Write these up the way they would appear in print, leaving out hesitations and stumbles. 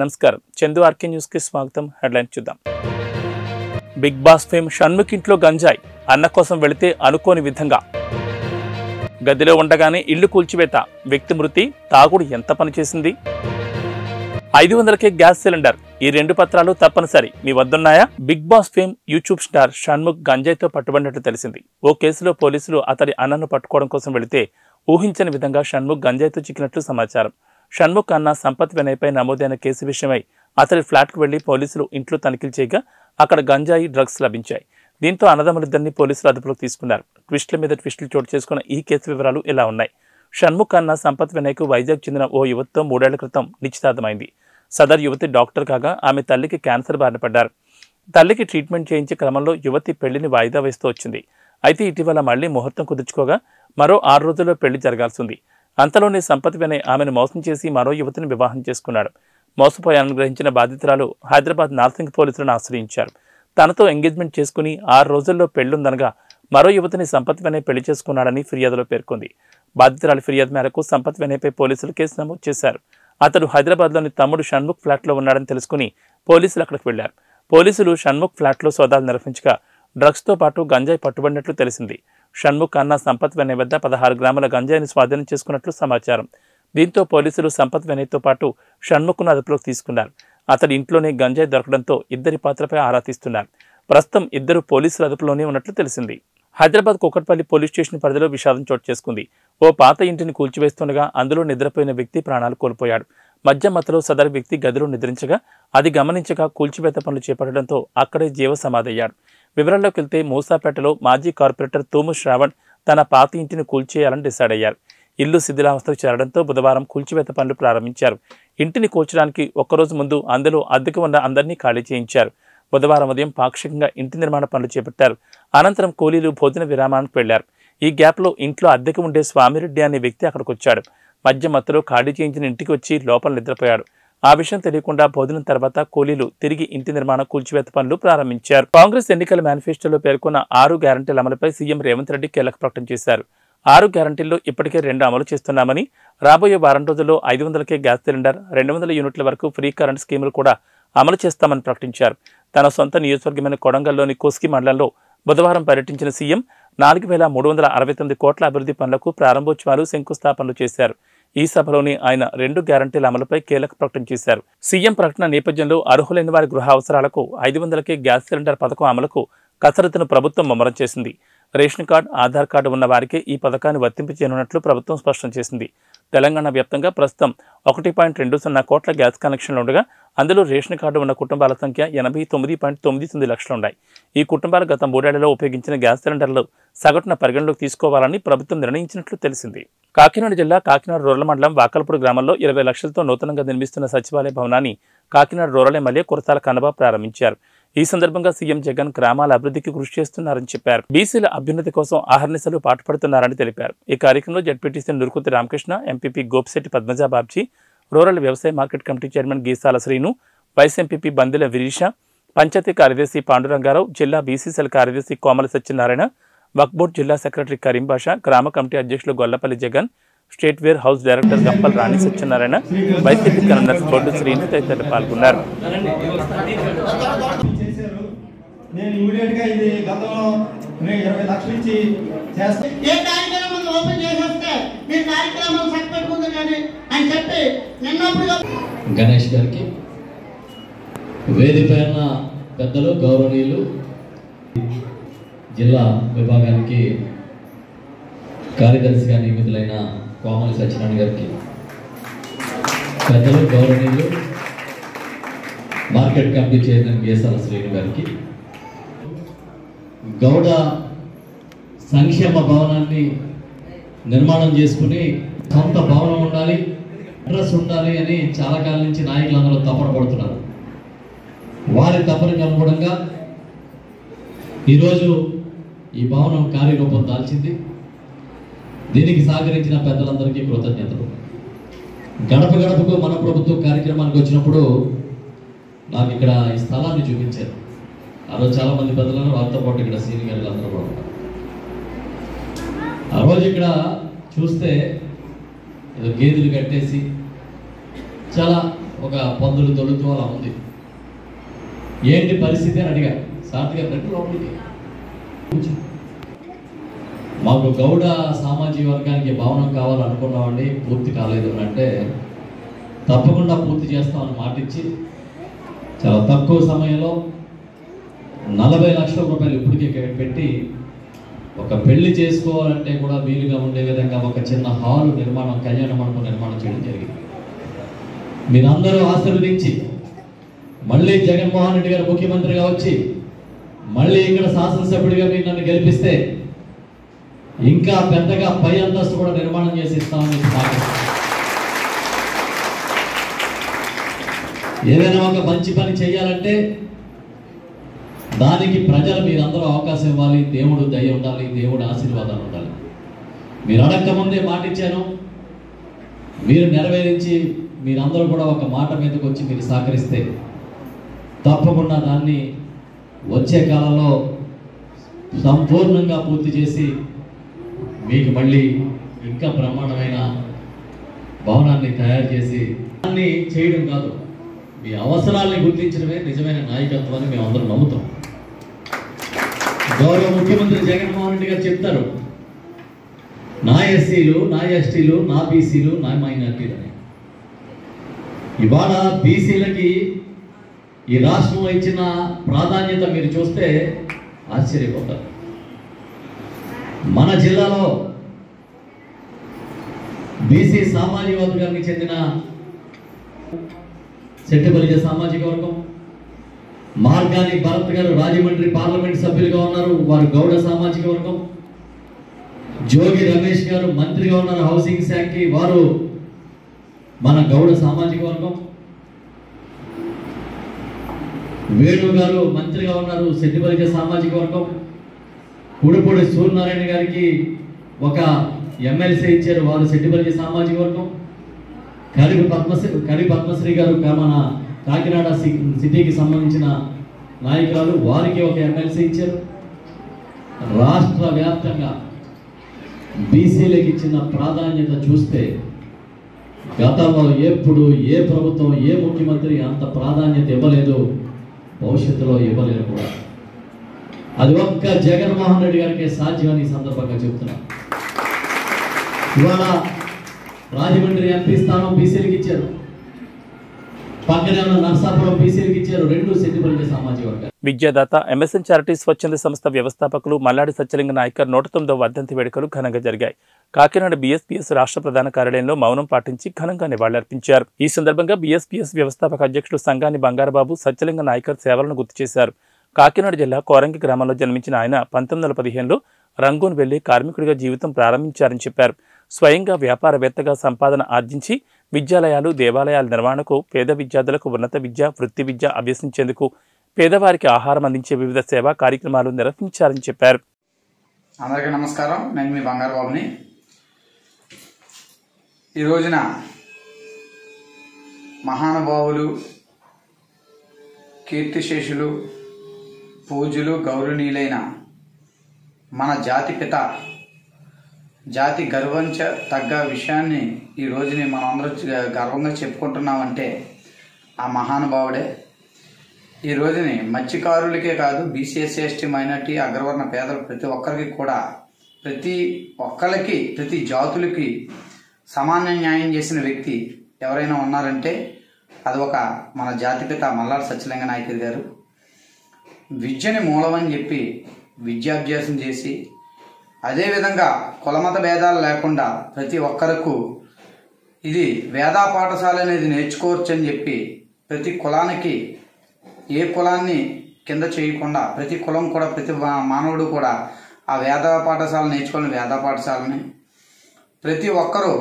నమస్కారం, Chandu RK news కి స్వాగతం. హెడ్లైన్ చూద్దాం. బిగ్ బాస్ ఫేమ్ షణ్ముఖ్ ఇంట్లో గంజాయి, అన్న కోసం వెళితే అనుకోని విధంగా. గదిలో ఉండగానే ఇల్లు కూల్చివేత, వ్యక్తి మృతి, తాగుడు ఎంత పనిచేసింది? 500కే గ్యాస్ సిలిండర్, ఈ 2 పత్రాలు తప్పనిసరి, మీ వద్దున్నాయా? Bigg Boss fame YouTube star Shanmukh గంజాయితో పట్టుబడినట్టు తెలిసింది. ఓ కేసులో పోలీసులు అతడి అన్నను పట్టుకోవడం కోసం వెళితే ఊహించని విధంగా షణ్ముఖ్ గంజాయితో చిక్కినట్లు సమాచారం. షణ్ముఖ్ అన్న సంపత్ వినయ్పై నమోదైన కేసు విషయమై అతడి ఫ్లాట్కు వెళ్లి పోలీసులు ఇంట్లో తనిఖీలు చేయగా అక్కడ గంజాయి, డ్రగ్స్ లభించాయి. దీంతో అన్నదమ్ములిద్దరిని పోలీసులు అదుపులోకి తీసుకున్నారు. ట్విస్టుల మీద ట్విస్టులు చోటు చేసుకున్న ఈ కేసు వివరాలు ఇలా ఉన్నాయి. షణ్ముఖ్ అన్న సంపత్ వినయ్కు వైజాగ్ చెందిన ఓ యువతితో 3 ఏళ్ల క్రితం నిశ్చితార్థమైంది. సదర్ యువతి డాక్టర్ కాగా ఆమె తల్లికి క్యాన్సర్ బారిన పడ్డారు. తల్లికి ట్రీట్మెంట్ చేయించే క్రమంలో యువతి పెళ్లిని వాయిదా వేస్తూ వచ్చింది. అయితే ఇటీవల మళ్లీ ముహూర్తం కుదుర్చుకోగా మరో 6 రోజుల్లో పెళ్లి జరగాల్సి ఉంది. అంతలోనే సంపత్ వినయ్ ఆమెను మోసం చేసి మరో యువతిని వివాహం చేసుకున్నాడు. మోసపోయానని గ్రహించిన బాధితురాలు హైదరాబాద్ నార్సింగ్ పోలీసులను ఆశ్రయించారు. తనతో ఎంగేజ్మెంట్ చేసుకుని 6 రోజుల్లో పెళ్లుందనగా మరో యువతిని సంపత్ వినయ్ పెళ్లి చేసుకున్నాడని ఫిర్యాదులో పేర్కొంది. బాధితురాలి ఫిర్యాదు మేరకు సంపత్ వినయ్పై పోలీసులు కేసు నమోదు చేశారు. అతడు హైదరాబాద్లోని తమ్ముడు షణ్ముఖ్ ఫ్లాట్లో ఉన్నాడని తెలుసుకుని పోలీసులు అక్కడికి వెళ్లారు. పోలీసులు షణ్ముఖ్ ఫ్లాట్లో సోదాలు నిర్వహించగా డ్రగ్స్తో పాటు గంజాయి పట్టుబడినట్లు తెలిసింది. షణ్ముఖ్ అన్న సంపత్ వినయ్ వద్ద 16 గ్రాముల గంజాయిని స్వాధీనం చేసుకున్నట్లు సమాచారం. దీంతో పోలీసులు సంపత్ వినయ్తో పాటు షణ్ముఖ్ను అదుపులోకి తీసుకున్నారు. అతడి ఇంట్లోనే గంజాయి దొరకడంతో ఇద్దరి పాత్రపై ఆరా తీస్తున్నారు. ప్రస్తుతం ఇద్దరు పోలీసుల అదుపులోనే ఉన్నట్లు తెలిసింది. హైదరాబాద్ కూకట్పల్లి పోలీస్ స్టేషన్ పరిధిలో విషాదం చోటు చేసుకుంది. ఓ పాత ఇంటిని కూల్చివేస్తుండగా అందులో నిద్రపోయిన వ్యక్తి ప్రాణాలు కోల్పోయాడు. మద్యం మత్తులో సదరు వ్యక్తి గదిలో నిద్రించగా అది గమనించగా కూల్చివేత పనులు చేపట్టడంతో అక్కడే జీవసమాధయ్యాడు. వివరాల్లోకి వెళ్తే మూసాపేటలో మాజీ కార్పొరేటర్ తూము శ్రావణ్ తన పాత ఇంటిని కూల్చేయాలని డిసైడ్ అయ్యారు. ఇల్లు శిథిలావస్థకు చేరడంతో బుధవారం కూల్చివేత పనులు ప్రారంభించారు. ఇంటిని కూల్చడానికి ఒక్కరోజు ముందు అందులో అద్దెకు ఉన్న అందరినీ ఖాళీ చేయించారు. బుధవారం ఉదయం పాక్షికంగా ఇంటి నిర్మాణ పనులు చేపట్టారు. అనంతరం కూలీలు భోజన విరామానికి వెళ్లారు. ఈ గ్యాప్లో ఇంట్లో అద్దెకు ఉండే స్వామిరెడ్డి అనే వ్యక్తి అక్కడికి వచ్చాడు. మధ్య మత్తులో ఖాళీ చేయించిన ఇంటికి వచ్చి లోపల నిద్రపోయాడు. ఆ విషయం తెలియకుండా భోజనం తర్వాత కూలీలు తిరిగి ఇంటి నిర్మాణ కూల్చివేత పనులు ప్రారంభించారు. కాంగ్రెస్ ఎన్నికల మేనిఫెస్టోలో పేర్కొన్న 6 గ్యారంటీల అమలుపై సీఎం రేవంత్ రెడ్డి కీలక ప్రకటన చేశారు. 6 గ్యారంటీల్లో ఇప్పటికే 2 అమలు చేస్తున్నామని, రాబోయే వారం రోజుల్లో 500కే గ్యాస్ సిలిండర్, 200 యూనిట్ల వరకు ఫ్రీ కరెంట్ స్కీములు కూడా అమలు చేస్తామని ప్రకటించారు. తన సొంత నియోజకవర్గమైన కొడంగల్లోని కోస్గి మండలంలో బుధవారం పర్యటించిన సీఎం 4369 కోట్ల అభివృద్ధి పనులకు ప్రారంభోత్సవాలు, శంకుస్థాపనలు చేశారు. ఈ సభలోనే ఆయన 2 గ్యారంటీల అమలుపై కీలక ప్రకటన చేశారు. సీఎం ప్రకటన నేపథ్యంలో అర్హులైన వారి గృహ అవసరాలకు 500కే గ్యాస్ సిలిండర్ పథకం అమలుకు కసరత్తును ప్రభుత్వం ముమ్మరం చేసింది. రేషన్ కార్డు, ఆధార్ కార్డు ఉన్న వారికి ఈ పథకాన్ని వర్తింపచేయనున్నట్లు ప్రభుత్వం స్పష్టం చేసింది. తెలంగాణ వ్యాప్తంగా ప్రస్తుతం 1.20 కోట్ల గ్యాస్ కనెక్షన్లు ఉండగా అందులో రేషన్ కార్డు ఉన్న కుటుంబాల సంఖ్య 89.99 లక్షలు ఉన్నాయి. ఈ కుటుంబాలు గత 3 ఏళ్లలో ఉపయోగించిన గ్యాస్ సిలిండర్లు సగటున పరిగణలోకి తీసుకోవాలని ప్రభుత్వం నిర్ణయించినట్లు తెలిసింది. కాకినాడ జిల్లా కాకినాడ రూరల్ మండలం వాకలపూడి గ్రామంలో 20 లక్షలతో నూతనంగా నిర్మిస్తున్న సచివాలయ భవనాన్ని కాకినాడ రూరల్ ఎమ్మెల్యే కురసాల కన్నబాబు ప్రారంభించారు. ఈ సందర్భంగా సీఎం జగన్ గ్రామాల అభివృద్ధికి కృషి చేస్తున్నారని చెప్పారు. బీసీల అభ్యున్నతి కోసం ఆహర్నిశలు పాటుపడుతున్నారని తెలిపారు. ఈ కార్యక్రమంలో ZPTC Nurukuthi Ramakrishna, MPP Gopisetti Padmaja Babji, rural వ్యవసాయ market committee chairman Geesala Srinu, vice MPP Bandela Virisha, panchayat కార్యదర్శి పాండురంగారావు, జిల్లా బీసీసీఎల్ కార్యదర్శి కోమల సత్యనారాయణ, వక్ఫ్ బోర్డు జిల్లా సెక్రటరీ కరీం బాషా, గ్రామ కమిటీ అధ్యక్షులు Gollapalli Jagan, state warehouse director Gampal Rani Satyanarayana, YCP convener Boddu Srinu తదితరులు పాల్గొన్నారు. నేను ఇమిడియట్గా ఇది గతంలో 20 లక్షలు ఇచ్చి చేస్తే ఏ కార్యక్రమం ఓపెన్ చేసేస్తే మీరు కార్యక్రమం సక్సెస్ఫుల్ కానీ అని చెప్పి నిన్నప్పుడు గణేష్ గారికి, వేదికైన పెద్దలు, గౌరవనీయులు, జిల్లా విభాగానికి కార్యదర్శిగా నియమితులైన కోమలి సత్యనారాయణ గారికి, పెద్దలు, గౌరవనీయులు, market committee chairman Geesala Srinu గారికి, గౌడ సంక్షేమ భవనాన్ని నిర్మాణం చేసుకుని సొంత భవనం ఉండాలి, అడ్రస్ ఉండాలి అని చాలా కాలం నుంచి నాయకులందరూ తపన పడుతున్నారు. వారి తపనకు అనుగుణంగా ఈరోజు ఈ భవనం కార్యరూపం దాల్చింది. దీనికి సహకరించిన పెద్దలందరికీ కృతజ్ఞతలు. గడప గడపకు మన ప్రభుత్వం కార్యక్రమానికి వచ్చినప్పుడు నాకు ఇక్కడ ఈ స్థలాన్ని చూపించారు. ఆ రోజు చాలా మంది పెద్దలను, వారితో పాటు ఇక్కడ సీనియర్లు అందరూ కూడా ఉన్నారు. ఆ రోజు ఇక్కడ చూస్తే ఏదో గేదెలు కట్టేసి చాలా ఒక పందులు తొలుతూ అలా ఉంది. ఏంటి పరిస్థితి అని అడిగా. సార్థిగా ప్రతి లోపలికి మాకు గౌడ సామాజిక వర్గానికి భవనం కావాలనుకున్నామండి, పూర్తి కాలేదు అని అంటే తప్పకుండా పూర్తి చేస్తామని మాటిచ్చి చాలా తక్కువ సమయంలో 40 లక్షల రూపాయలు ఇప్పటికే పెట్టి ఒక పెళ్లి చేసుకోవాలంటే కూడా వీలుగా ఉండే విధంగా ఒక చిన్న హాలు నిర్మాణం, కళ్యాణ మండపం నిర్మాణం చేయడం జరిగింది. మీరందరూ ఆశీర్వదించి మళ్ళీ జగన్మోహన్ రెడ్డి గారు ముఖ్యమంత్రిగా వచ్చి మళ్ళీ ఇక్కడ శాసనసభ్యుడిగా మీరు నన్ను గెలిపిస్తే ఇంకా పెద్దగా పై అంతస్తు కూడా నిర్మాణం చేసి ఇస్తామని ఏదైనా ఒక మంచి పని చేయాలంటే దానికి ప్రజలు మీరందరూ అవకాశం ఇవ్వాలి, దేవుడు దయ ఉండాలి, దేవుడు ఆశీర్వాదాలు ఉండాలి. మీరు అడక్క ముందే మాట ఇచ్చాను, మీరు నెరవేరించి మీరందరూ కూడా ఒక మాట మీదకి వచ్చి మీరు సహకరిస్తే తప్పకుండా దాన్ని వచ్చే కాలంలో సంపూర్ణంగా పూర్తి చేసి మీకు మళ్ళీ ఇంకా బ్రహ్మాండమైన భవనాన్ని తయారు చేసి దాన్ని చేయడం కాదు, మీ అవసరాల్ని గుర్తించడమే నిజమైన నాయకత్వం అని మేమందరం నమ్ముతాం. గౌరవ ముఖ్యమంత్రి జగన్మోహన్ రెడ్డి గారు చెప్తారు, నా ఎస్సీలు, నా ఎస్టీలు, నా బీసీలు, నా మైనార్టీలు అని. ఇవాళ బీసీలకి ఈ రాష్ట్రంలో ఇచ్చిన ప్రాధాన్యత మీరు చూస్తే ఆశ్చర్యపోతారు. మన జిల్లాలో బీసీ సామాజిక వర్గానికి చెందిన సెట్టిబలిజ సామాజిక వర్గం, మార్గాని భరత్ గారు రాజమండ్రి పార్లమెంట్ సభ్యులుగా ఉన్నారు, వారు గౌడ సామాజిక వర్గం. జోగి రమేష్ గారు మంత్రిగా ఉన్నారు హౌసింగ్ శాఖకి, వారు మన గౌడ సామాజిక వర్గం. వేణు గారు మంత్రిగా ఉన్నారు సెట్టిబలిజ సామాజిక వర్గం. కుడిపూడి సూర్యనారాయణ గారికి ఒక ఎమ్మెల్సీ ఇచ్చారు, వారు సెట్టిబలిజ సామాజిక వర్గం. కరి పద్మశ్రీ గారు మన కాకినాడ సిటీకి సంబంధించిన నాయకురాలు, వారికి ఒక ఎమ్మెల్సీ ఇచ్చారు. రాష్ట్ర వ్యాప్తంగా బీసీలకు ఇచ్చిన ప్రాధాన్యత చూస్తే గతంలో ఎప్పుడు ఏ ప్రభుత్వం, ఏ ముఖ్యమంత్రి అంత ప్రాధాన్యత ఇవ్వలేదు, భవిష్యత్తులో ఇవ్వలేదు కూడా. అది ఒక్క జగన్మోహన్ రెడ్డి గారికి సాధ్యమని ఈ సందర్భంగా చెప్తున్నాను. ఇవాళ రాజమండ్రి ఎంపీ స్థానం బీసీలకు ఇచ్చారు, పక్కనే ఉన్న నర్సాపురం బీసీలకు ఇచ్చారు, 2 సెట్టిబలిజ సామాజిక వర్గాలు. విద్యాదాత ఎంఎస్ఎన్ చారిటీ స్వచ్ఛంద సంస్థ వ్యవస్థాపకులు మల్లాడి సత్యలింగ నాయకర్ 109వ వర్ధంతి వేడుకలు ఘనంగా జరిగాయి. కాకినాడ బీఎస్పీఎస్ రాష్ట్ర ప్రధాన కార్యాలయంలో మౌనం పాటించి ఘనంగా నివాళులర్పించారు. ఈ సందర్భంగా బీఎస్పీఎస్ వ్యవస్థాపక అధ్యక్షుడు సంగాని బంగారబాబు సత్యలింగ నాయకర్ సేవలను గుర్తు చేశారు. కాకినాడ జిల్లా కోరంగి గ్రామంలో జన్మించిన ఆయన 1915లో రంగూన్ వెళ్లి కార్మికుడిగా జీవితం ప్రారంభించారని చెప్పారు. స్వయంగా వ్యాపారవేత్తగా సంపాదన ఆర్జించి విద్యాలయాలు, దేవాలయాల నిర్వహణకు, పేద విద్యార్థులకు ఉన్నత విద్య, వృత్తి విద్య అభ్యసించేందుకు, పేదవారికి ఆహారం అందించే వివిధ సేవా కార్యక్రమాలు నిర్వహించారని చెప్పారు. అందరికీ నమస్కారం, నేను మీ బంగారబాబుని. ఈ రోజున మహానుభావులు, కీర్తిశేషులు, పూజ్యులు, గౌరవనీయులైన మన జాతి పిత, జాతి గర్వంచ తగ్గ విషయాన్ని ఈ రోజుని మనం అందరూ గర్వంగా చెప్పుకుంటున్నామంటే ఆ మహానుభావుడే. ఈ రోజుని మత్స్యకారులకే కాదు, బీసీఎస్సీ, ఎస్టీ, మైనార్టీ, అగ్రవర్ణ పేదలు ప్రతి ఒక్కరికి కూడా, ప్రతి ఒక్కరికి, ప్రతి జాతులకి సమాన న్యాయం చేసిన వ్యక్తి ఎవరైనా ఉన్నారంటే అది ఒక మన జాతిపిత మల్లాడి సత్యలింగ నాయకర్ గారు. విద్యని మూలమని చెప్పి విద్యాభ్యాసం చేసి, అదేవిధంగా కులమత భేదాలు లేకుండా ప్రతి ఒక్కరకు ఇది వేదా పాఠశాల అనేది నేర్చుకోవచ్చు అని చెప్పి ప్రతి కులానికి, ఏ కులాన్ని కింద చేయకుండా ప్రతి కులం కూడా, ప్రతి మానవుడు కూడా ఆ వేద పాఠశాల నేర్చుకోవాలని వేద పాఠశాలని, ప్రతి ఒక్కరూ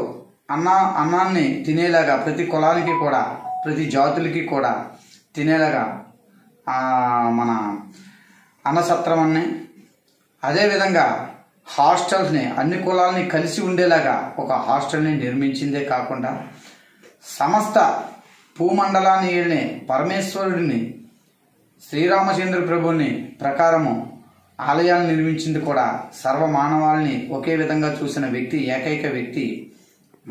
అన్నాన్ని తినేలాగా ప్రతి కులానికి కూడా, ప్రతి జాతులకి కూడా తినేలాగా మన అన్నసత్రమని, అదేవిధంగా హాస్టల్స్ని అన్ని కులాలని కలిసి ఉండేలాగా ఒక హాస్టల్ని నిర్మించిందే కాకుండా సమస్త భూమండలాన్ని ఏలినే పరమేశ్వరుడిని, శ్రీరామచంద్ర ప్రభుని ప్రకారము ఆలయాలను నిర్మించింది కూడా. సర్వమానవాళిని ఒకే విధంగా చూసిన వ్యక్తి, ఏకైక వ్యక్తి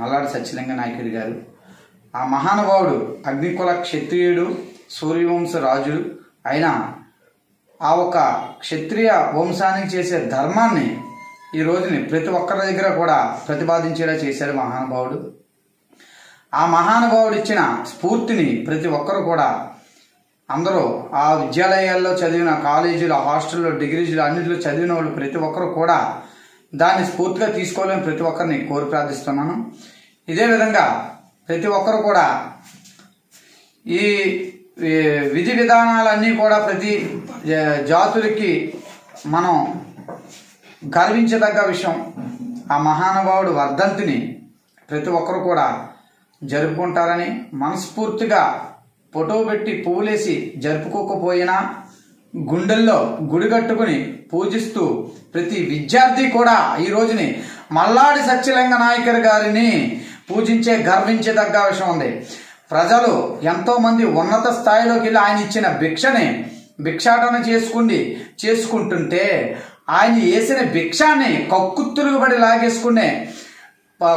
మల్లాడి సత్యలింగ నాయకర్ గారు. ఆ మహానుభావుడు అగ్నికుల క్షత్రియుడు సూర్యవంశ రాజుడు అయిన ఆ ఒక క్షత్రియ వంశానికి చేసే ధర్మాన్ని ఈ రోజుని ప్రతి ఒక్కరి దగ్గర కూడా ప్రతిపాదించేలా చేశాడు మహానుభావుడు. ఆ మహానుభావుడు ఇచ్చిన స్ఫూర్తిని ప్రతి ఒక్కరు కూడా అందరూ ఆ విద్యాలయాల్లో చదివిన కాలేజీలు, హాస్టల్లో, డిగ్రీలు అన్నింటిలో చదివిన వాళ్ళు ప్రతి ఒక్కరు కూడా దాన్ని స్ఫూర్తిగా తీసుకోవాలని ప్రతి ఒక్కరిని కోరి ప్రార్థిస్తున్నాను. ఇదే విధంగా ప్రతి ఒక్కరు కూడా ఈ విధి విధానాలన్నీ కూడా ప్రతి జాతులకి మనం గర్వించదగ్గ విషయం. ఆ మహానుభావుడు వర్ధంతిని ప్రతి ఒక్కరు కూడా జరుపుకుంటారని మనస్ఫూర్తిగా ఫోటో పెట్టి పువ్వులేసి జరుపుకోకపోయినా గుండెల్లో గుడి కట్టుకుని పూజిస్తూ ప్రతి విద్యార్థి కూడా ఈ రోజుని మల్లాడి సత్యలింగ నాయకర్ గారిని పూజించే గర్వించదగ్గ విషయం ఉంది. ప్రజలు ఎంతో మంది ఉన్నత స్థాయిలోకి వెళ్ళి ఆయన ఇచ్చిన భిక్షని భిక్షాటన చేసుకుంటుంటే ఆయన వేసిన భిక్షాన్ని కక్కుతురుగుబడి లాగేసుకునే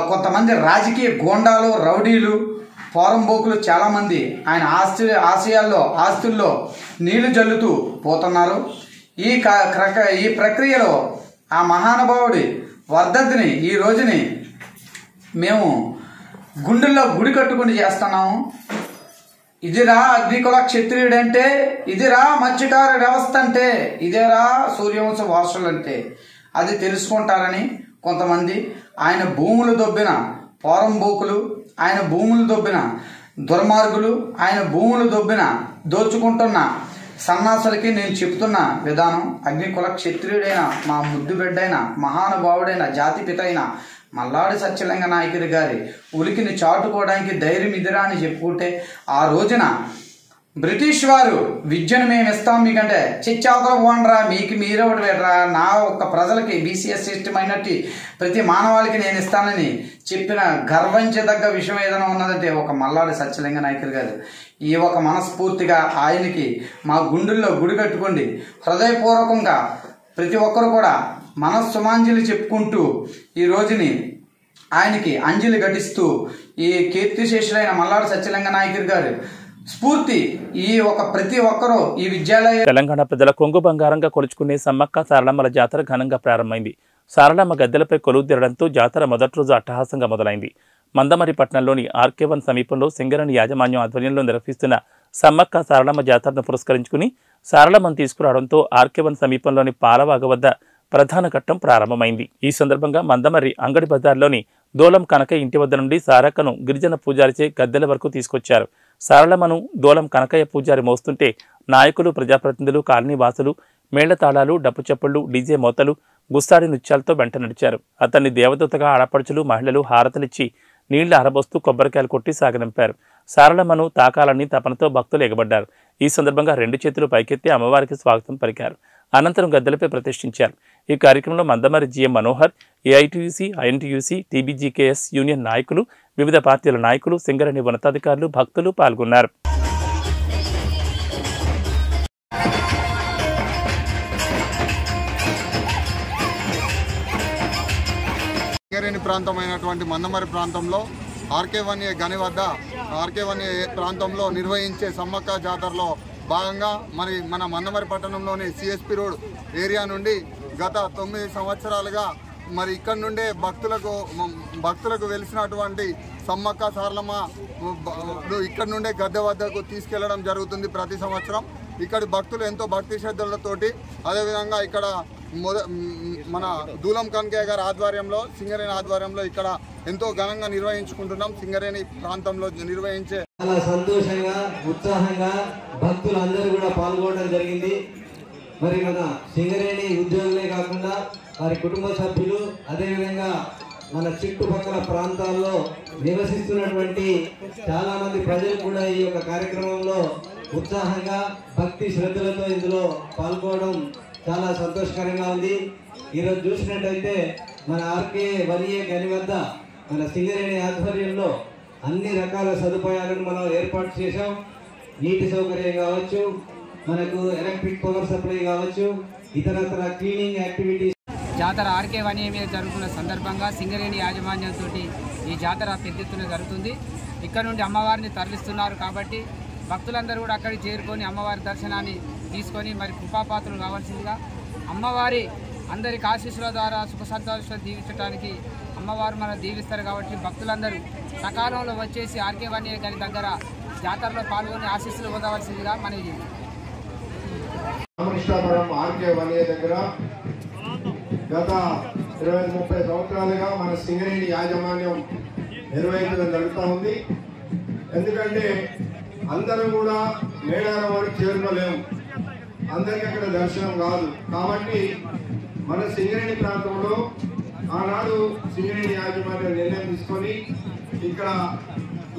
కొంతమంది రాజకీయ గోండాలు, రౌడీలు, పోరంబోకులు చాలామంది ఆయన ఆస్తుల్లో నీళ్లు జల్లుతూ పోతున్నారు. ఈ ప్రక్రియలో ఆ మహానుభావుడి వర్ధంతిని ఈ రోజుని మేము గుండెల్లో గుడి కట్టుకుని చేస్తున్నాము. ఇదిరా అగ్నికుల క్షత్రియుడు అంటే, ఇదిరా మత్స్యకార వ్యవస్థ అంటే, ఇదేరా సూర్యవంశ వారసులు అంటే అది తెలుసుకుంటారని కొంతమంది ఆయన భూములు దొబ్బిన పోరంబోకులు, ఆయన భూములు దొబ్బిన దుర్మార్గులు, ఆయన భూములు దొబ్బిన దోచుకుంటున్న సన్నాసులకి నేను చెప్తున్న విధానం, అగ్నికుల క్షత్రియుడైన మా ముద్దు బిడ్డైన మహానుభావుడైన జాతిపిత అయిన మల్లాడి సత్యలింగ నాయకుడి గారి ఉలికిని చాటుకోవడానికి ధైర్యం ఇదిరా అని చెప్పుకుంటే ఆ రోజున బ్రిటిష్ వారు విద్యను మేము ఇస్తాం మీకంటే చిచ్చావతల పోండ్రా, మీకు మీరే ఒకటి పెట్టరా, నా ఒక్క ప్రజలకి బీసీఎస్ సిస్టమ్ అయినట్టు ప్రతి మానవాళికి నేను ఇస్తానని చెప్పిన గర్వించదగ్గ విషయం ఏదైనా ఉన్నదంటే ఒక మల్లాడి సత్యలింగ నాయకుడు గారు. ఈ ఒక మనస్ఫూర్తిగా ఆయనకి మా గుండెల్లో గుడి కట్టుకోండి. హృదయపూర్వకంగా ప్రతి ఒక్కరు కూడా మనస్సుమాంజలి చెప్పుకుంటూ ఈ రోజుని ఆయనకి అంజలి ఘటిస్తూ ఈ కీర్తిశేషులైన మల్లాడి సత్యలింగ నాయకుడు గారు స్ఫూర్తి ఈ ఒక ప్రతి ఒక్కరూ ఈ విద్యాలయ. తెలంగాణ ప్రజల కొంగు బంగారంగా కొలుచుకునే సమ్మక్క సారలమ్మల జాతర ఘనంగా ప్రారంభమైంది. సారలమ్మ గద్దెలపై కొలువు తీరడంతో జాతర మొదటి రోజు అట్టహాసంగా మొదలైంది. మందమరి పట్టణంలోని ఆర్కే-1 సమీపంలో సింగరేణి యాజమాన్యం ఆధ్వర్యంలో నిర్వహిస్తున్న సమ్మక్క సారలమ్మ జాతరను పురస్కరించుకుని సారలమ్మను తీసుకురావడంతో ఆర్కే-1 సమీపంలోని పాలవాగ వద్ద ప్రధాన ఘట్టం ప్రారంభమైంది. ఈ సందర్భంగా మందమర్రి అంగడి బజార్లోని దోలం కనకయ్య ఇంటి వద్ద నుండి సారక్కను గిరిజన పూజారిచే గద్దెల వరకు తీసుకొచ్చారు. సారలమ్మను దోలం కనకయ్య పూజారి మోస్తుంటే నాయకులు, ప్రజాప్రతినిధులు, కాలనీ వాసులు మేళ్లతాళాలు, డప్పు చప్పుళ్లు, డీజే మోతలు, గుస్తాడి నృత్యాలతో వెంట నడిచారు. అతన్ని దేవదూతగా ఆడపడుచులు, మహిళలు హారతలిచ్చి నీళ్లు ఆరబోస్తూ కొబ్బరికాయలు కొట్టి సాగనింపారు. సారలమ్మను తాకాలని తపనతో భక్తులు ఎగబడ్డారు. ఈ సందర్భంగా 2 చేతులు పైకెత్తి అమ్మవారికి స్వాగతం పలికారు. అనంతరం గద్దెలపై ప్రతిష్ఠించారు. ఈ కార్యక్రమంలో Mandamarri GM Manohar, AITUC, INTUC, TBGKS union నాయకులు, వివిధ పార్టీల నాయకులు, సింగరేణి ఉన్నతాధికారులు, భక్తులు పాల్గొన్నారు. సింగరేణి ప్రాంతమైనటువంటి మందమరి ప్రాంతంలో ఆర్కే-1 గని వద్ద ఆర్కే-1 ప్రాంతంలో నిర్వహించే సమ్మక్క జాతరలో భాగంగా మరి మన మందమరి పట్టణంలోని సిఎస్పి రోడ్ ఏరియా నుండి గత 9 సంవత్సరాలుగా మరి ఇక్కడ నుండే భక్తులకు వెలిసినటువంటి సమ్మక్క సారలమ్మ ఇక్కడ నుండే గద్దె వద్దకు తీసుకెళ్లడం జరుగుతుంది ప్రతి సంవత్సరం. ఇక్కడ భక్తులు ఎంతో భక్తి శ్రద్ధలతోటి అదేవిధంగా ఇక్కడ మన దూలం కనకయ్య గారి ఆధ్వర్యంలో, సింగరేణి ఆధ్వర్యంలో ఇక్కడ ఎంతో ఘనంగా నిర్వహించుకుంటున్నాం. సింగరేణి ప్రాంతంలో నిర్వహించే చాలా సంతోషంగా, ఉత్సాహంగా భక్తులందరూ కూడా పాల్గొనడం జరిగింది. మరి మన సింగరేణి ఉద్యోగులే కాకుండా వారి కుటుంబ సభ్యులు, అదేవిధంగా మన చుట్టుపక్కల ప్రాంతాల్లో నివసిస్తున్నటువంటి చాలా మంది ప్రజలు కూడా ఈ యొక్క కార్యక్రమంలో ఉత్సాహంగా భక్తి శ్రద్ధలతో ఇందులో పాల్గొనడం చాలా సంతోషకరంగా ఉంది. ఈరోజు చూసినట్టయితే మన ఆర్కే-1 గని వద్ద మన సింగరేణి ఆధ్వర్యంలో అన్ని రకాల సదుపాయాలను మనం ఏర్పాటు చేశాం. నీటి సౌకర్యం కావచ్చు, మనకు ఎలక్ట్రిక్ పవర్ సప్లై కావచ్చు, ఇతరత్ర క్లీనింగ్ యాక్టివిటీస్. జాతర ఆర్కే వన్ మీద జరుగుతున్న సందర్భంగా సింగరేణి యాజమాన్యంతో ఈ జాతర పెద్ద ఎత్తున జరుగుతుంది. ఇక్కడ నుండి అమ్మవారిని తరలిస్తున్నారు కాబట్టి భక్తులందరూ కూడా అక్కడికి చేరుకొని అమ్మవారి దర్శనాన్ని తీసుకొని మరి కృపాపాత్రులు కావాల్సిందిగా అమ్మవారి అందరికి ఆశీస్సుల ద్వారా సుఖ సంతోషాలు దీవించడానికి అమ్మవారు మనం దీవిస్తారు కాబట్టి భక్తులందరూ సకాలంలో వచ్చేసి ఆర్కే వన్ గారి దగ్గర జాతరలో పాల్గొని ఆశీస్సులు పొందవలసిందిగా మనవి రామకృష్ణాపురం ఆర్కే వన్ దగ్గర గత 20-30 సంవత్సరాలుగా మన సింగరేణి యాజమాన్యం నిర్వహించడం జరుగుతూ ఉంది. ఎందుకంటే అందరం కూడా మేడారం వరకు చేరుకోలేము, అందరికీ అక్కడ దర్శనం కాదు. కాబట్టి మన సింగరేణి ప్రాంతంలో ఆనాడు సింగరేణి యాజమాన్యం నిర్ణయం తీసుకొని ఇక్కడ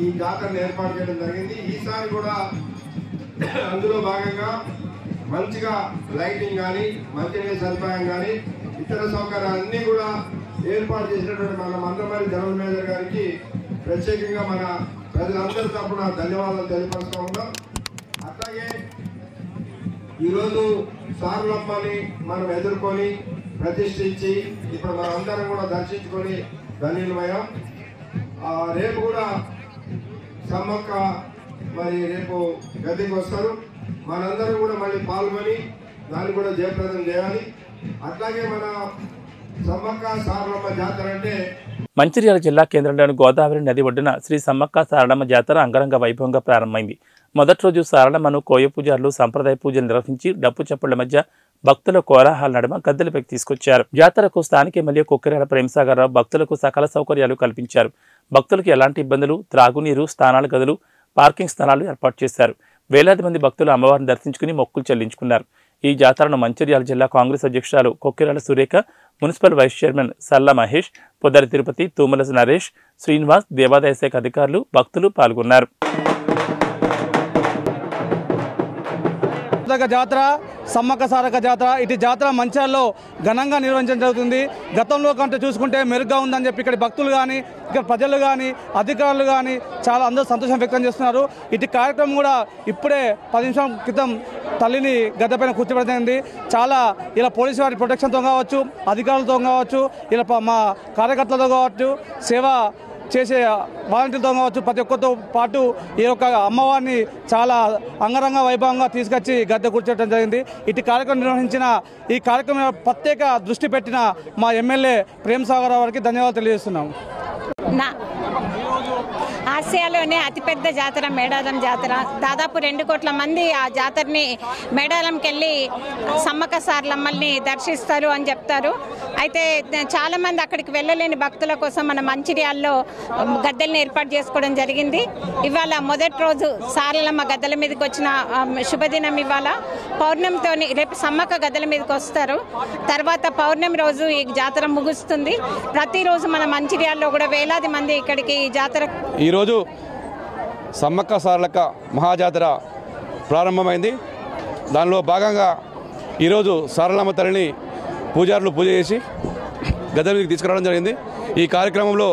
ఈ జాతరను ఏర్పాటు చేయడం జరిగింది. ఈసారి కూడా అందులో భాగంగా మంచిగా లైటింగ్ కానీ మంచినీటి సదుపాయం కానీ ఇతర సౌకర్యాలన్నీ కూడా ఏర్పాటు చేసినటువంటి మన మందమరి జనరల్ మేనేజర్ గారికి ప్రత్యేకంగా మన ప్రజలందరి తరఫున ధన్యవాదాలు తెలియపరుస్తూ ఉన్నాం. అట్లాగే ఈరోజు సారులమ్మని మనం ఎదుర్కొని ప్రతిష్ఠించి ఇప్పుడు మనం అందరం కూడా దర్శించుకొని ధన్యులమయ్యాం. రేపు కూడా సమ్మక్క మరి రేపు గద్దెకి వస్తారు. మనందరం కూడా మళ్ళీ పాల్గొని దాన్ని కూడా జయప్రదం చేయాలి. అట్లాగే మన సమ్మక్క సారలమ్మ జాతర అంటే మంచిర్యాల జిల్లా కేంద్రంలోని గోదావరి నది ఒడ్డున శ్రీ సమ్మక్క సారలమ్మ జాతర అంగరంగ వైభవంగా ప్రారంభమైంది. మొదటి రోజు సారలమ్మను కోయ పూజారులు సంప్రదాయ పూజలు నిర్వహించి డప్పు చప్పుళ్ల మధ్య భక్తుల కోలాహల నడుమ గద్దెలపైకి తీసుకొచ్చారు. జాతరకు స్థానిక ఎమ్మెల్యే కొక్కిరాల ప్రేమసాగరరావు భక్తులకు సకల సౌకర్యాలు కల్పించారు. భక్తులకు ఎలాంటి ఇబ్బందులు, త్రాగునీరు, స్నానాల గదులు, పార్కింగ్ స్థలాలు ఏర్పాటు చేశారు. వేలాది మంది భక్తులు అమ్మవారిని దర్శించుకుని మొక్కులు చెల్లించుకున్నారు. ఈ జాతరను మంచిర్యాల జిల్లా కాంగ్రెస్ అధ్యక్షురాలు Kokkirala Surekha, municipal vice chairman Salla Mahesh, Poddari Tirupati, Tumala Naresh, Srinivas, దేవాదాయ శాఖ అధికారులు, భక్తులు పాల్గొన్నారు. జాతర సమ్మక్క సారక్క జాతర ఇటు జాతర మంచిర్యాలలో ఘనంగా నిర్వహించడం జరుగుతుంది. గతంలో కంటే చూసుకుంటే మెరుగ్గా ఉందని చెప్పి ఇక్కడ భక్తులు కానీ ఇక్కడ ప్రజలు కానీ అధికారులు కానీ చాలా అందరూ సంతోషం వ్యక్తం చేస్తున్నారు. ఇటు కార్యక్రమం కూడా ఇప్పుడే 10 నిమిషాల క్రితం తల్లిని గద్దెపైన కూర్చోబెట్టింది. చాలా ఇలా పోలీసు వారి ప్రొటెక్షన్తో కావచ్చు, అధికారులతో కావచ్చు, ఇలా మా కార్యకర్తలతో కావచ్చు, సేవ చేసే వాలంటీర్లతో కావచ్చు, ప్రతి ఒక్కరితో పాటు ఈ యొక్క అమ్మవారిని చాలా అంగరంగ వైభవంగా తీసుకొచ్చి గద్దె కూర్చోవడం జరిగింది. ఇటు కార్యక్రమం నిర్వహించిన ఈ కార్యక్రమం ప్రత్యేక దృష్టి పెట్టిన మా ఎమ్మెల్యే ప్రేమసాగర్ గారికి ధన్యవాదాలు తెలియజేస్తున్నాం. ఆసియాలోనే అతిపెద్ద జాతర మేడారం జాతర. దాదాపు 2 కోట్ల మంది ఆ జాతరని మేడారంకి వెళ్ళి సమ్మక్క సారలమ్మల్ని దర్శిస్తారు అని చెప్తారు. అయితే చాలామంది అక్కడికి వెళ్ళలేని భక్తుల కోసం మన మంచిర్యాలలో గద్దెలను ఏర్పాటు చేసుకోవడం జరిగింది. ఇవాళ మొదటి రోజు సారలమ్మ గద్దెల మీదకి వచ్చిన శుభదినం. ఇవాళ పౌర్ణమితో రేపు సమ్మక్క గద్దెల మీదకి వస్తారు. తర్వాత పౌర్ణమి రోజు ఈ జాతర ముగుస్తుంది. ప్రతిరోజు మన మంచిర్యాలలో కూడా వేలాది మంది ఇక్కడికి జాతర. ఈరోజు సమ్మక్క సారలక్క మహాజాతర ప్రారంభమైంది. దానిలో భాగంగా ఈరోజు సారలమ్మ తల్లిని పూజారులు పూజ చేసి గద్దెల మీదకి తీసుకురావడం జరిగింది. ఈ కార్యక్రమంలో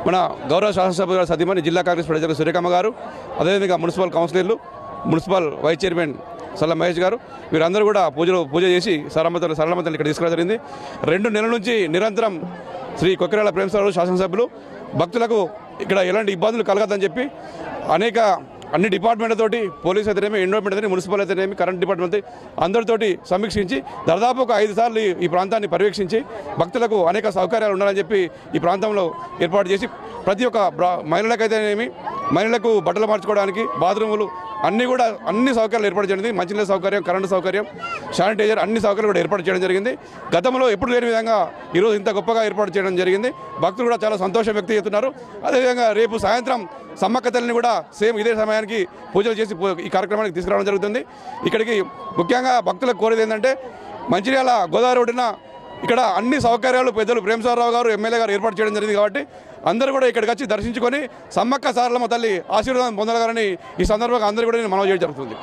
మన గౌరవ శాసనసభ సతీమణి జిల్లా కాంగ్రెస్ ప్రజల సురేఖమ్మ గారు, అదేవిధంగా మున్సిపల్ కౌన్సిలర్లు, municipal vice chairman Salla Mahesh గారు, వీరందరూ కూడా పూజ చేసి సారలమ్మ తల్లి ఇక్కడ తీసుకురావడం జరిగింది. 2 నెలల నుంచి నిరంతరం శ్రీ కొక్కిరాల ప్రేమసాగరరావు శాసనసభ్యులు భక్తులకు ఇక్కడ ఎలాంటి ఇబ్బందులు కలగదని చెప్పి అన్ని డిపార్ట్మెంట్లతోటి, పోలీస్ అయితేనేమి, ఎన్విరాన్మెంట్ అయితేనేమి, మున్సిపల్ అయితేనేమి, కరెంట్ డిపార్ట్మెంట్ అందరితోటి సమీక్షించి దాదాపు ఒక 5 సార్లు ఈ ప్రాంతాన్ని పర్యవేక్షించి భక్తులకు అనేక సౌకర్యాలు ఉండాలని చెప్పి ఈ ప్రాంతంలో ఏర్పాటు చేసి ప్రతి ఒక్క మహిళలకైతేనేమి, మహిళలకు బట్టలు మార్చుకోవడానికి బాత్రూములు అన్ని సౌకర్యాలు ఏర్పాటు చేయడం, మంచినీళ్ళ సౌకర్యం, కరెంటు సౌకర్యం, శానిటైజర్ అన్ని సౌకర్యాలు కూడా ఏర్పాటు చేయడం జరిగింది. గతంలో ఎప్పుడు లేని విధంగా ఈరోజు ఇంత గొప్పగా ఏర్పాటు చేయడం జరిగింది. భక్తులు కూడా చాలా సంతోషం వ్యక్తం చేస్తున్నారు. అదేవిధంగా రేపు సాయంత్రం సమ్మక్క తల్లిని కూడా సేమ్ ఇదే సమయానికి పూజలు చేసి ఈ కార్యక్రమానికి తీసుకురావడం జరుగుతుంది. ఇక్కడికి ముఖ్యంగా భక్తులకు కోరేది ఏంటంటే మంచిర్యాల గోదావరి ఒడ్డున ఇక్కడ అన్ని సౌకర్యాలు పెద్దలు ప్రేమసాగరరావు గారు, ఎమ్మెల్యే గారు ఏర్పాటు చేయడం జరిగింది. కాబట్టి అందరూ కూడా ఇక్కడికి వచ్చి దర్శించుకొని సమ్మక్క సారలమ్మ తల్లి ఆశీర్వాదం పొందగలని ఈ సందర్భంగా అందరూ కూడా నేను మనవి చేయడం జరుగుతుంది.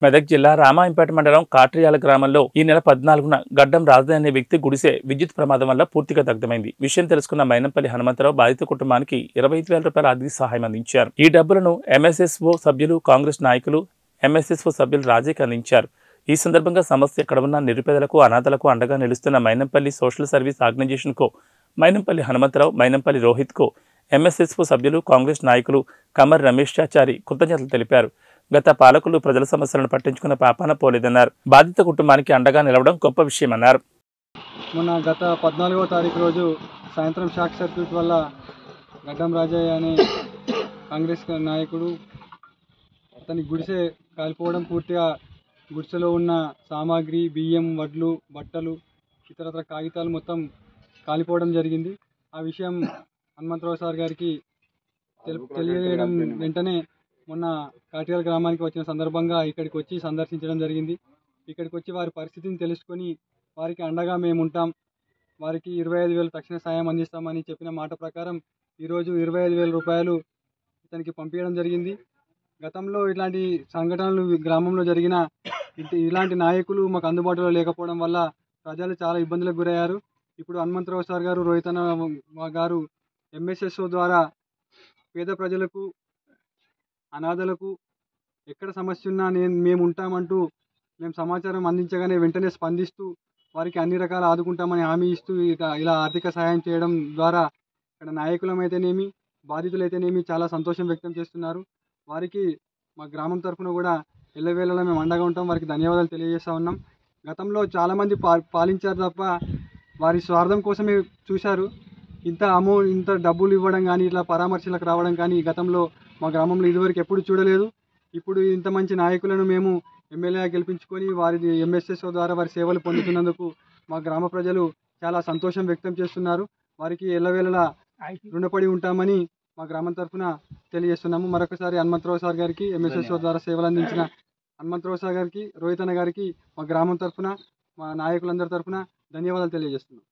మెదక్ జిల్లా రామాయంపేట మండలం కాట్రియాల గ్రామంలో ఈ నెల 14న గడ్డం రాజధాని అనే వ్యక్తి గుడిసె విద్యుత్ ప్రమాదం వల్ల పూర్తిగా దగ్ధమైంది. విషయం తెలుసుకున్న మైనంపల్లి హనుమంతరావు బాధిత కుటుంబానికి 25,000 రూపాయల ఆర్థిక సహాయం అందించారు. ఈ డబ్బులను ఎంఎస్ఎస్ఓ సభ్యులు, కాంగ్రెస్ నాయకులు, ఎంఎస్ఎస్ఓ సభ్యులు రాజీకి అందించారు. ఈ సందర్భంగా సమస్య ఎక్కడ ఉన్న నిరుపేదలకు అనాథలకు అండగా నిలుస్తున్న మైనంపల్లి సోషల్ సర్వీస్ ఆర్గనైజేషన్కు మైనంపల్లి హనుమంతరావు, మైనంపల్లి రోహిత్కు ఎంఎస్ఎస్పు సభ్యులు, కాంగ్రెస్ నాయకులు కమర్ రమేష్ చాచారి కృతజ్ఞతలు తెలిపారు. గత పాలకులు ప్రజల సమస్యలను పట్టించుకున్న పాపాన పోలేదన్నారు. బాధిత కుటుంబానికి అండగా నిలవడం గొప్ప విషయమన్నారు. మొన్న గత 14వ తారీఖు రోజు సాయంత్రం షాక్ సర్క్యూట్ వల్ల గడ్డం రాజయ్య అనే కాంగ్రెస్ నాయకుడు అతని గుడిసె కాలిపోవడం, పూర్తిగా గుడిసెలో ఉన్న సామాగ్రి, బియ్యం, వడ్లు, బట్టలు, ఇతరత్ర కాగితాలు మొత్తం కాలిపోవడం జరిగింది. ఆ విషయం హనుమంతరావు సార్ గారికి తెలియజేయడం వెంటనే మొన్న కాటియాల గ్రామానికి వచ్చిన సందర్భంగా ఇక్కడికి వచ్చి సందర్శించడం జరిగింది. ఇక్కడికి వచ్చి వారి పరిస్థితిని తెలుసుకొని వారికి అండగా మేము ఉంటాం, వారికి 25,000 తక్షణ సాయం అందిస్తామని చెప్పిన మాట ప్రకారం ఈరోజు 25,000 రూపాయలు ఇతనికి పంపించడం జరిగింది. గతంలో ఇట్లాంటి సంఘటనలు గ్రామంలో జరిగిన ఇలాంటి నాయకులు మాకు అందుబాటులో లేకపోవడం వల్ల ప్రజలు చాలా ఇబ్బందులకు గురయ్యారు. ఇప్పుడు హనుమంతరావు సార్ గారు, రోహితన్న గారు ఎంఎస్ఎస్ఓ ద్వారా పేద ప్రజలకు, అనాథలకు ఎక్కడ సమస్య ఉన్నా మేము ఉంటామంటూ మేము సమాచారం అందించగానే వెంటనే స్పందిస్తూ వారికి అన్ని రకాల ఆదుకుంటామని హామీ ఇస్తూ ఇలా ఆర్థిక సహాయం చేయడం ద్వారా ఇక్కడ నాయకులమైతేనేమి, బాధితులైతేనేమి చాలా సంతోషం వ్యక్తం చేస్తున్నారు. వారికి మా గ్రామం తరఫున కూడా ఎల్లవేళలా మేము అండగా ఉంటాం. వారికి ధన్యవాదాలు తెలియజేస్తూ ఉన్నాం. గతంలో చాలామంది పాలించారు తప్ప వారి స్వార్థం కోసమే చూశారు. ఇంత డబ్బులు ఇవ్వడం కానీ, ఇట్లా పరామర్శలకు రావడం కానీ గతంలో మా గ్రామంలో ఇదివరకు ఎప్పుడు చూడలేదు. ఇప్పుడు ఇంత మంచి నాయకులను మేము ఎమ్మెల్యేగా గెలిపించుకొని వారి ఎంఎస్ఎస్ఓ ద్వారా వారి సేవలు పొందుతున్నందుకు మా గ్రామ ప్రజలు చాలా సంతోషం వ్యక్తం చేస్తున్నారు. వారికి ఎల్లవేళలా రుణపడి ఉంటామని మా గ్రామం తరఫున తెలియజేస్తున్నాము. మరొకసారి హనుమంతరావు సార్ గారికి, ఎంఎస్ఎస్ఓ ద్వారా సేవలు అందించిన హనుమంతరావు సార్ గారికి, రోహితన్న గారికి మా గ్రామం తరఫున, మా నాయకులందరి తరఫున ధన్యవాదాలు తెలియజేస్తున్నాం.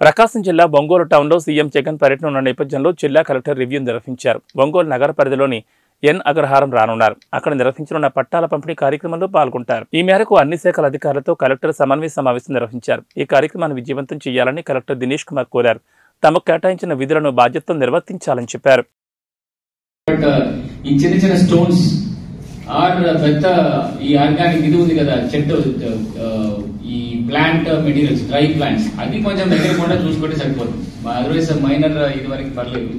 ప్రకాశం జిల్లా ఒంగోలు టౌన్లో సీఎం జగన్ పర్యటన ఉన్న నేపథ్యంలో జిల్లా కలెక్టర్ రివ్యూ నిర్వహించారు. ఒంగోలు నగర పరిధిలోని ఎన్ అగ్రహారం రానున్నారు. అక్కడ నిర్వహించనున్న పట్టాల పంపిణీ కార్యక్రమంలో పాల్గొంటారు. ఈ మేరకు అన్ని శాఖల అధికారులతో కలెక్టర్ సమన్వయ సమావేశం నిర్వహించారు. ఈ కార్యక్రమాన్ని విజయవంతం చేయాలని కలెక్టర్ దినేష్ కుమార్ కోరారు. తమకు కేటాయించిన విధులను బాధ్యతతో నిర్వర్తించాలని చెప్పారు. ఈ చిన్న చిన్న స్టోన్స్ పెద్ద ఈ ఆర్గానిక్ ఇది ఉంది కదా, చెట్టు ఈ ప్లాంట్ మెటీరియల్స్, డ్రై ప్లాంట్స్, అది కొంచెం దగ్గరకుండా చూసుకుంటే సరిపోతుంది. అదర్వైజ్ మైనర్ ఇది వరకు పర్లేదు.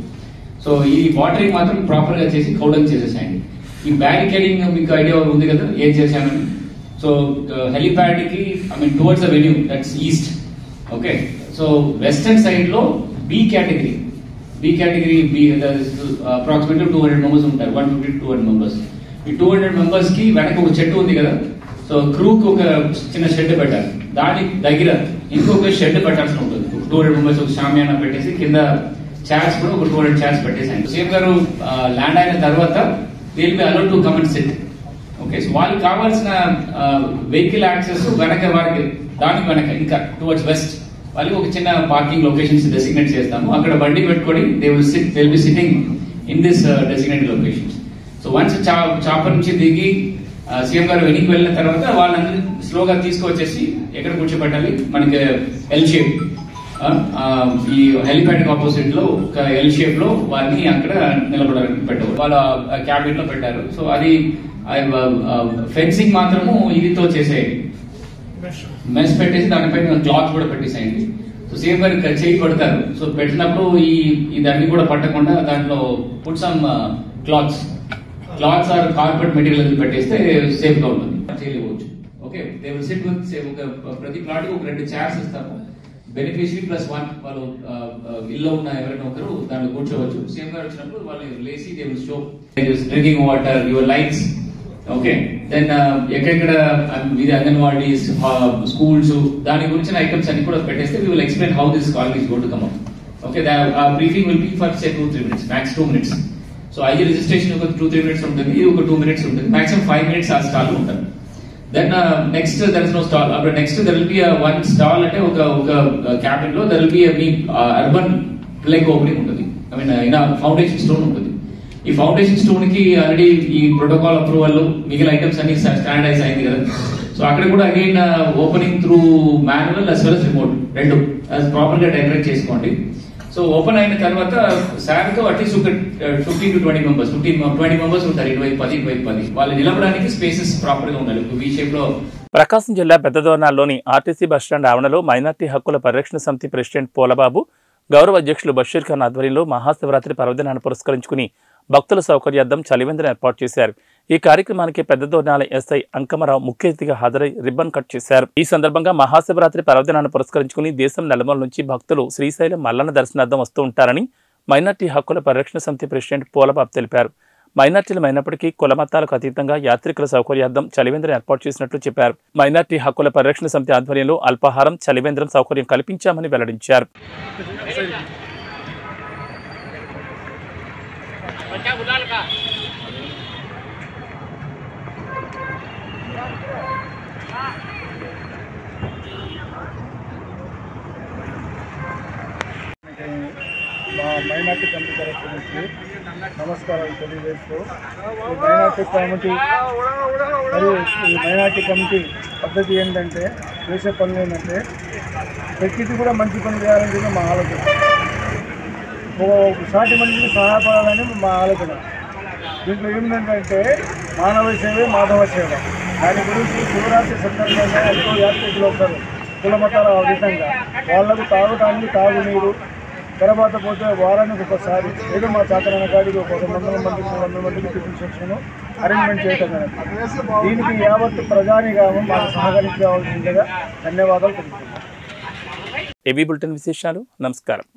సో ఈ వాటరింగ్ మాత్రం ప్రాపర్ గా చేసి కౌడన్ చేసేసాయండి. ఈ బ్యారికేడింగ్ మీకు ఐడియా ఉంది కదా ఏం చేశామని. సో హెలిప్యాడ్ కి towards the venue, that's east. Okay, so western side లో బి కేటగిరీ అప్రాక్సిమేట్లీ 200 మెంబర్స్ ఉంటారు. 150 to 200 మెంబర్స్. ఈ 200 మెంబర్స్ కి వెనక ఒక చెట్టు ఉంది కదా, సో క్రూకి ఒక చిన్న షెడ్ పెట్టాలి. దాని దగ్గర ఇంకొక షెడ్ పెట్టాల్సి ఉంటుంది. 200 మెంబర్స్ ఒక షామియానా పెట్టేసి కింద చైర్స్ కూడా ఒక 200 చైర్స్ పెట్టేసాను. సీఎం గారు ల్యాండ్ అయిన తర్వాత they will be allowed to come and SIT. Okay, so వాళ్ళకి కావాల్సిన వెహికల్ యాక్సెస్ వెనక, వారికి దానికి వెనక ఇంకా టువర్డ్స్ వెస్ట్ వాళ్ళకి ఒక చిన్న పార్కింగ్ లొకేషన్స్ డెసిగ్నేట్ చేస్తాము. అక్కడ బండి పెట్టుకొని they will be sitting in this designated locations. So once chopper నుంచి దిగి సీఎం గారు వెనక్కి వెళ్ళిన తర్వాత వాళ్ళందరూ స్లోగా తీసుకువచ్చేసి ఎక్కడ కూర్చోబెట్టాలి, మనకి ఎల్ షేప్, ఈ హెలిప్యాడ్ ఆపోజిట్ లో ఒక ఎల్ షేప్ లో వారిని అక్కడ నిలబడడానికి పెట్టారు. వాళ్ళ క్యాబిన్ లో పెట్టారు. సో అది ఫెన్సింగ్ మాత్రము ఇదితో చేసేయండి, మెస్ పెట్టేసి దానిపైన క్లాత్ కూడా పెట్టేసేయండి. సో సీఎం గారు చేయి పడతారు. సో పెట్టినప్పుడు ఇదన్నీ కూడా పట్టకుండా దాంట్లో put some clothes or carpet material పెట్టేస్తే సేఫ్ గా ఉంటుంది, చేయలేవచ్చు. Okay, they will sit with ప్రతి ప్లాట్ కి ఒక 2 చైర్స్ ఇస్తాము. బెనిఫిషియరీ +1 వాళ్ళు ఇల్లు ఉన్న ఎవరైనా ఒకరు దాంట్లో కూర్చోవచ్చు. సీఎం గారు వచ్చినప్పుడు వాళ్ళు లేసి they will show drinking water, your lights. Okay, then ఎక్కడెక్కడ ఇది అంగన్వాడీస్, స్కూల్స్, దాని గురించిన ఐటమ్స్ అన్ని కూడా పెట్టేస్తే we will explain how this colony is going to come up. Okay, briefing will be for say 2-3 minutes, max 2 minutes. So IG registration ఒక 2-3 minutes ఉంటుంది, ఇది ఒక 2 minutes ఉంటుంది, మాక్సిమం 5 minutes ఆ స్టాల్ ఉంటుంది. Then next there is no stall. After next there will be a one stall at oka cabin lo there will be a urban plague opening untadi. I mean in a foundation stone untadi. Ee foundation stone ki already ee protocol approval lo migil items anni standardize ayindi kada. So akkada kuda again opening through manual as well as remote rendu as proper ga decorate cheskondi. So open అయిన తర్వాత sir తో at least ఒక 15 to 20 members 20 members ఉంటారు. 20 10 వాళ్ళు నిలబడడానికి spaces proper గా ఉండాలి. V shape లో ప్రకాశం జిల్లా పెద్దదోర్నాల్లోని ఆర్టీసీ బస్టాండ్ ఆవరణలో మైనార్టీ హక్కుల పరిరక్షణ సమితి ప్రెసిడెంట్ పోలబాబు, గౌరవ అధ్యక్షులు బషీర్ ఖాన్ ఆధ్వర్యంలో మహాశివరాత్రి పర్వదినాన్ని పురస్కరించుకుని భక్తుల సౌకర్యార్థం చలివేంద్రం ఏర్పాటు చేశారు. ఈ కార్యక్రమానికి పెద్దదోర్నాల ఎస్ఐ అంకమరావు ముఖ్య అతిథిగా హాజరై రిబ్బన్ కట్ చేశారు. ఈ సందర్భంగా మహాశివరాత్రి పర్వదినాన్ని పురస్కరించుకుని దేశం నలుమూల నుంచి భక్తులు శ్రీశైలం మల్లన్న దర్శనార్థం వస్తూ ఉంటారని మైనార్టీ హక్కుల పరిరక్షణ సమితి ప్రెసిడెంట్ పోలబాబు తెలిపారు. మైనార్టీలమైనప్పటికీ కుల మతాలకు అతీతంగా యాత్రికుల సౌకర్యార్థం చలివేంద్రం ఏర్పాటు చేసినట్లు చెప్పారు. మైనార్టీ హక్కుల పరిరక్షణ సమితి ఆధ్వర్యంలో అల్పాహారం, చలివేంద్రం సౌకర్యం కల్పించామని వెల్లడించారు. మా మైనార్టీ కమిటీ తరఫు నుంచి నమస్కారాలు తెలియజేస్తూ ఈ మైనార్టీ కమిటీ మరియు ఈ మైనార్టీ కమిటీ పద్ధతి ఏంటంటే చేసే పనులు ఏంటంటే ప్రకృతి కూడా మంచి పని చేయాలని మా ఆలోచన, సాటి మనిషికి సహాయపడాలని మా ఆలోచన. దీంట్లో ఏంటంటే మానవ సేవే మాధవ సేవ. దాని గురించి శివరాత్రి సందర్భంగా ఎంతో యాత్రికులు వస్తారు కుల మతాల విధంగా. వాళ్లకు తాగడానికి తాగునీరు, తర్వాత పోతే వారానికి ఒకసారి ఏదో మా చాతన కాడికి ఒక 200 మందికి 300 మందికి టిఫిన్ సెక్షన్ అరేంజ్మెంట్ చేయటం జరిగింది. దీనికి యావత్తు ప్రజానిగామం మాకు సహకరించవలసిందిగా ధన్యవాదాలు తెలుపుతున్నాను. ఏబీ బులెటిన్ విశేషాలు. నమస్కారం.